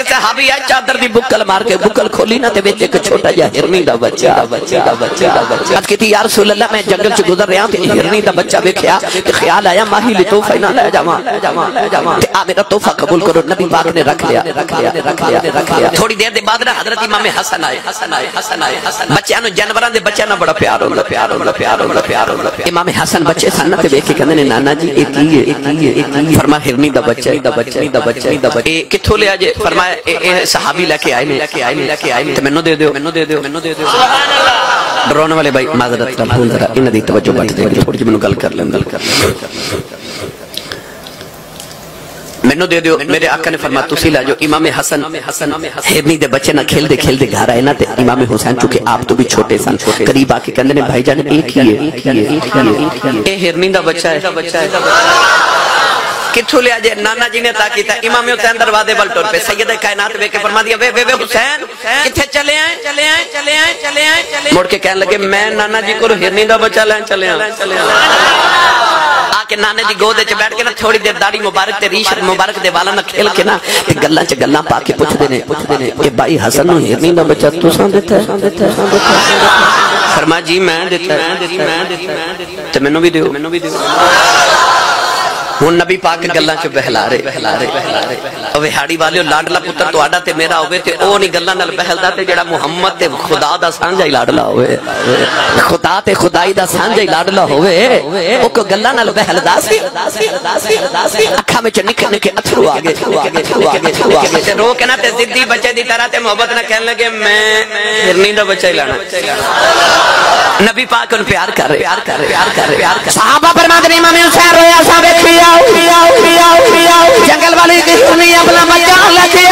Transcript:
صحابی ہے چادر دی بکل مار کے بکل کھولی نہ تے وچ ایک چھوٹا جہا ہرنی دا بچہ عرض کیتی یا رسول اللہ میں جنگل چ گزر رہا تے ہرنی دا بچہ ویکھیا تے خیال آیا ماہی لی تحفہ نہ لے جاواں تے آ میرا تحفہ قبول کرو نبی پاک نے رکھ لیا تھوڑی دیر دے بعد حضرت امام حسن آئے بچیاں نو جانوراں دے بچیاں نال بڑا پیار ہوندا امام حسن بچے سن تے ویکھ کے کہندے نے نانا جی اے کی ہے فرمایا ہرنی دا بچہ اے کتھوں لیا جے فرمایا اے صحابی لے کے آئے نے تے مینوں دے دیو سبحان اللہ ڈرون والے بھائی معذرت بھول ذرا انہاں دی توجہ بٹ دے تھوڑی جی مینوں گل کر لیں مینوں دے دیو میرے آقا نے فرمایا تسی لے جاؤ امام حسن ہرنی دے بچے نہ کھیل دے گھر آئے نا تے امام حسین چونکہ آپ تو بھی چھوٹے سن قریب آ کے کہندے نے بھائی جان ایک ہی ہے اے ہرنی دا بچہ ہے کتھوں لیا جے نانا جی نے تا کیتا امام حسین دروازے ول ٹر پہ سید کائنات ویکھ کے فرما دیا وے حسین کتھے چلے آئے مڑ کے کہنے لگے میں نانا جی کو ہرنی دا بچہ لین چلے آ کے نانے دی گود وچ بیٹھ کے نا تھوڑی دیر داڑھی مبارک تے ریش مبارک دے والا نہ کھیل کے نا تے گلاں چ گلاں پا کے پوچھ دے نے کہ بھائی حسن نو ہرنی دا بچہ تساں دتا ہے فرمایا جی میں دتا تے مینوں بھی دیو ہن نبی پاک گلاں چ بہلا رہے او وہاڑی والے لاڈلا پتر تہاڈا تے میرا ہوے تے او نہیں گلاں نال بہلدا تے جڑا محمد تے خدا دا سانجھا ہی لاڈلا ہوے خدا تے خدائی دا سانجھا ہی لاڈلا ہوے او کو گلاں نال بہلدا سی اکھاں وچ نکھے نکھے اتھرو آ گئے تے رو کے نا تے ضدی بچے دی طرح تے محبت نہ کہنے لگے میں ہرنی دا بچہ ہی لانا نبی پاک ان پیار کر رہے صحابہ فرماتے ہیں امام حسین رویا سا ویکھیا جنگل والی کی ہرنی اپنا بچہ لے کے